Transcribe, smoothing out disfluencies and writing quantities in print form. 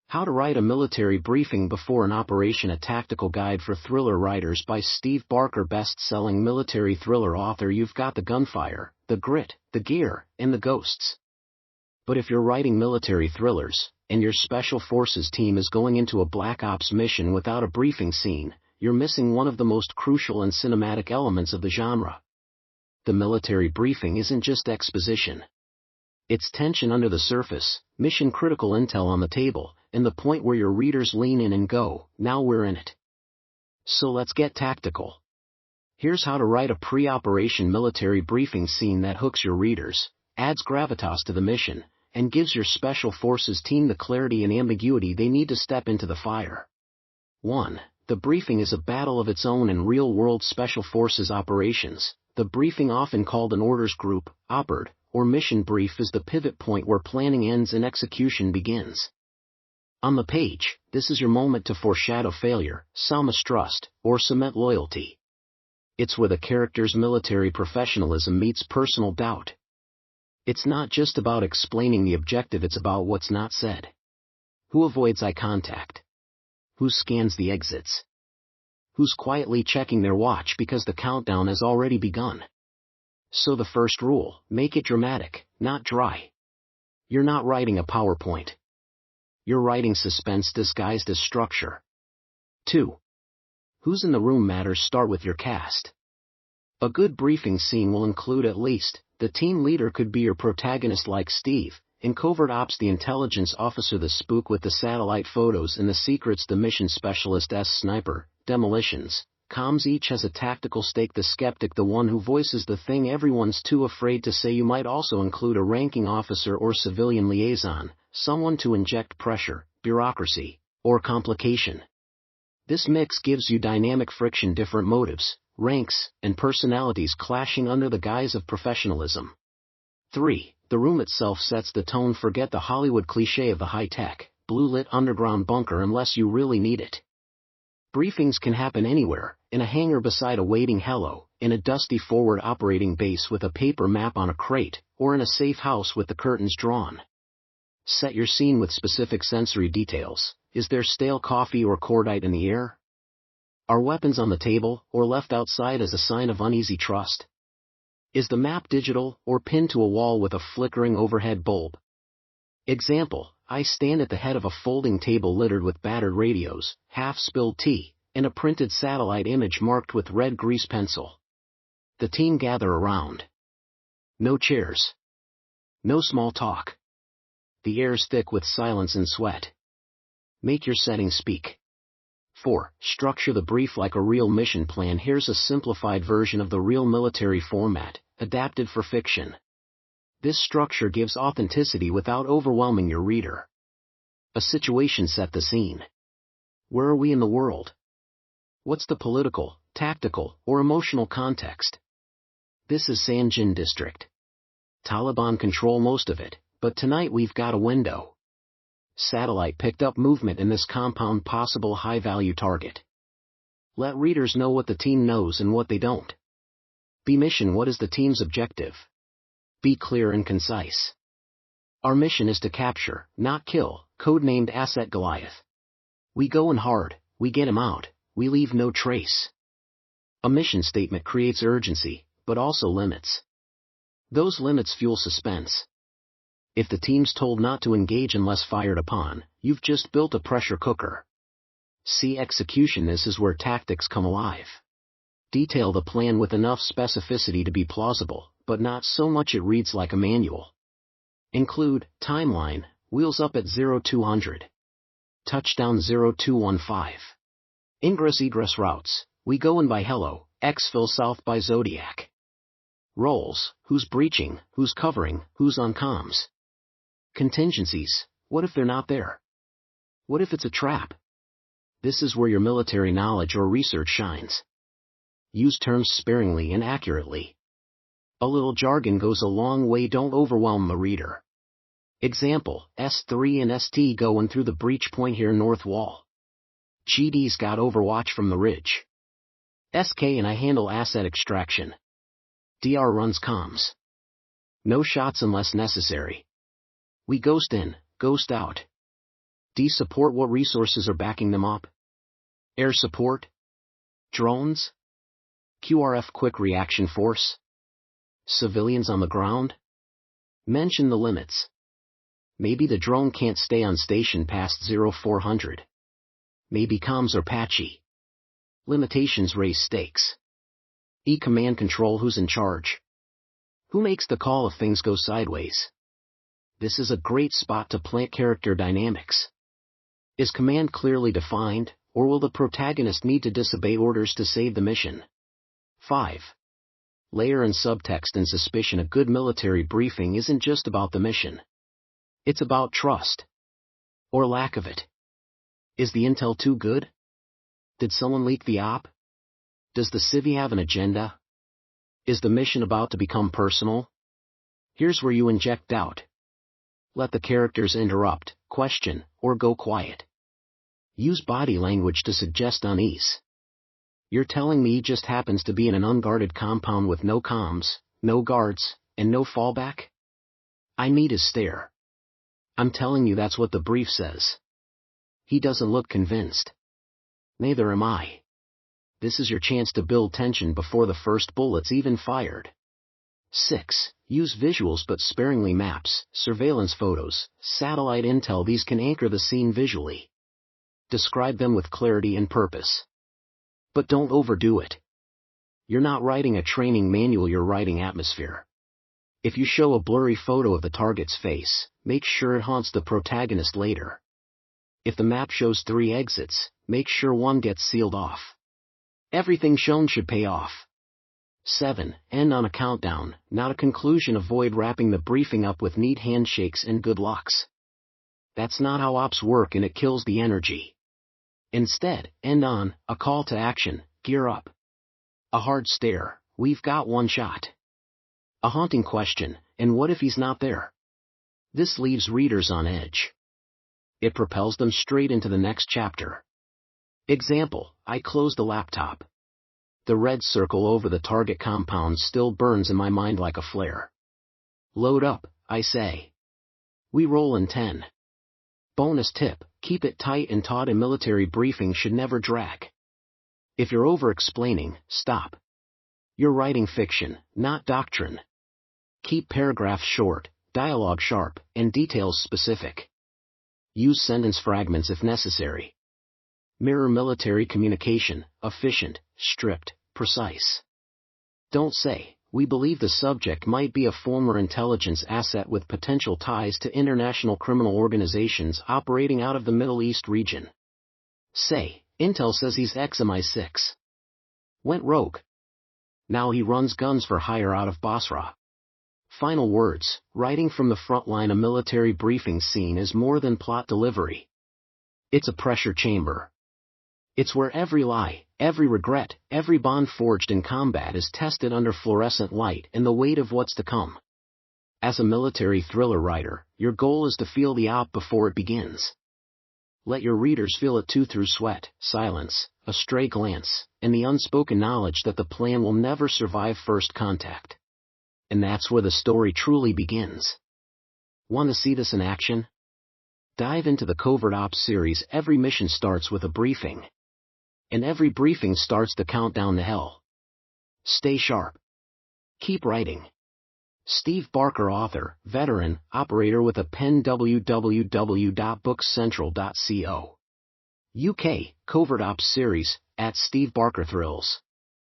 How to Write a Military Briefing Before an Operation, a Tactical Guide for Thriller Writers by Steve Barker, best-selling military thriller author. You've got the gunfire, the grit, the gear, and the ghosts. But if you're writing military thrillers, and your special forces team is going into a black ops mission without a briefing scene, you're missing one of the most crucial and cinematic elements of the genre. The military briefing isn't just exposition. It's tension under the surface, mission-critical intel on the table, and the point where your readers lean in and go, "Now we're in it." So let's get tactical. Here's how to write a pre-operation military briefing scene that hooks your readers, adds gravitas to the mission, and gives your special forces team the clarity and ambiguity they need to step into the fire. 1. The briefing is a battle of its own in real-world special forces operations. The briefing, often called an orders group, OPERD, or mission brief, is the pivot point where planning ends and execution begins. On the page, this is your moment to foreshadow failure, sow mistrust, or cement loyalty. It's where the character's military professionalism meets personal doubt. It's not just about explaining the objective, it's about what's not said. Who avoids eye contact? Who scans the exits? Who's quietly checking their watch because the countdown has already begun? So the first rule: make it dramatic, not dry. You're not writing a PowerPoint. You're writing suspense disguised as structure. 2. Who's in the room matters. Start with your cast. A good briefing scene will include at least the team leader. Could be your protagonist, like Steve, in Covert-Ops, the intelligence officer, the spook with the satellite photos and the secrets, the mission specialist, sniper, demolitions, comms. Each has a tactical stake. The skeptic, the one who voices the thing everyone's too afraid to say. You might also include a ranking officer or civilian liaison, someone to inject pressure, bureaucracy, or complication. This mix gives you dynamic friction, different motives, ranks, and personalities clashing under the guise of professionalism. 3. The room itself sets the tone. Forget the Hollywood cliché of the high-tech, blue-lit underground bunker unless you really need it. Briefings can happen anywhere: in a hangar beside a waiting helo, in a dusty forward operating base with a paper map on a crate, or in a safe house with the curtains drawn. Set your scene with specific sensory details. Is there stale coffee or cordite in the air? Are weapons on the table, or left outside as a sign of uneasy trust? Is the map digital, or pinned to a wall with a flickering overhead bulb? Example: I stand at the head of a folding table littered with battered radios, half-spilled tea, and a printed satellite image marked with red grease pencil. The team gather around. No chairs. No small talk. The air's thick with silence and sweat. Make your setting speak. 4. Structure the brief like a real mission plan. Here's a simplified version of the real military format, adapted for fiction. This structure gives authenticity without overwhelming your reader. A situation: set the scene. Where are we in the world? What's the political, tactical, or emotional context? This is Sanjin District. Taliban control most of it, but tonight we've got a window. Satellite picked up movement in this compound, possible high-value target. Let readers know what the team knows and what they don't. Be mission: what is the team's objective? Be clear and concise. Our mission is to capture, not kill, codenamed Asset Goliath. We go in hard, we get him out, we leave no trace. A mission statement creates urgency, but also limits. Those limits fuel suspense. If the team's told not to engage unless fired upon, you've just built a pressure cooker. See execution: this is where tactics come alive. Detail the plan with enough specificity to be plausible, but not so much it reads like a manual. Include timeline: wheels up at 0200. Touchdown 0215. Ingress-egress routes: we go in by helo, exfil south by Zodiac. Roles: who's breaching, who's covering, who's on comms. Contingencies: what if they're not there? What if it's a trap? This is where your military knowledge or research shines. Use terms sparingly and accurately. A little jargon goes a long way. Don't overwhelm the reader. Example: S3 and ST going through the breach point here, north wall. GD's got overwatch from the ridge. SK and I handle asset extraction. DR runs comms. No shots unless necessary. We ghost in, ghost out. D support. What resources are backing them up? Air support? Drones? QRF quick reaction force? Civilians on the ground? Mention the limits. Maybe the drone can't stay on station past 0400. Maybe comms are patchy. Limitations raise stakes. E command control. Who's in charge? Who makes the call if things go sideways? This is a great spot to plant character dynamics. Is command clearly defined, or will the protagonist need to disobey orders to save the mission? 5. Layer and subtext and suspicion. A good military briefing isn't just about the mission. It's about trust. Or lack of it. Is the intel too good? Did someone leak the op? Does the civvy have an agenda? Is the mission about to become personal? Here's where you inject doubt. Let the characters interrupt, question, or go quiet. Use body language to suggest unease. You're telling me he just happens to be in an unguarded compound with no comms, no guards, and no fallback? I need his stare. I'm telling you that's what the brief says. He doesn't look convinced. Neither am I. This is your chance to build tension before the first bullet's even fired. 6. Use visuals but sparingly. Maps, surveillance photos, satellite intel. These can anchor the scene visually. Describe them with clarity and purpose. But don't overdo it. You're not writing a training manual, you're writing atmosphere. If you show a blurry photo of the target's face, make sure it haunts the protagonist later. If the map shows 3 exits, make sure one gets sealed off. Everything shown should pay off. 7. End on a countdown, not a conclusion. Avoid wrapping the briefing up with neat handshakes and good lucks. That's not how ops work, and it kills the energy. Instead, end on a call to action. Gear up. A hard stare. We've got one shot. A haunting question. And what if he's not there? This leaves readers on edge. It propels them straight into the next chapter. Example: I close the laptop. The red circle over the target compound still burns in my mind like a flare. Load up, I say. We roll in 10. Bonus tip: keep it tight and taut. A military briefing should never drag. If you're over-explaining, stop. You're writing fiction, not doctrine. Keep paragraphs short, dialogue sharp, and details specific. Use sentence fragments if necessary. Mirror military communication: efficient, stripped, precise. Don't say, "We believe the subject might be a former intelligence asset with potential ties to international criminal organizations operating out of the Middle East region." Say, "Intel says he's ex-MI6. Went rogue. Now he runs guns for hire out of Basra." Final words: writing from the front line. A military briefing scene is more than plot delivery. It's a pressure chamber. It's where every lie, every regret, every bond forged in combat is tested under fluorescent light and the weight of what's to come. As a military thriller writer, your goal is to feel the op before it begins. Let your readers feel it too, through sweat, silence, a stray glance, and the unspoken knowledge that the plan will never survive first contact. And that's where the story truly begins. Want to see this in action? Dive into the Covert-Ops series. Every mission starts with a briefing. And every briefing starts the countdown to hell. Stay sharp. Keep writing. Steve Barker, author, veteran, operator with a pen. www.bookcentral.co. UK, Covert-Ops series, @Steve Barker Thrills.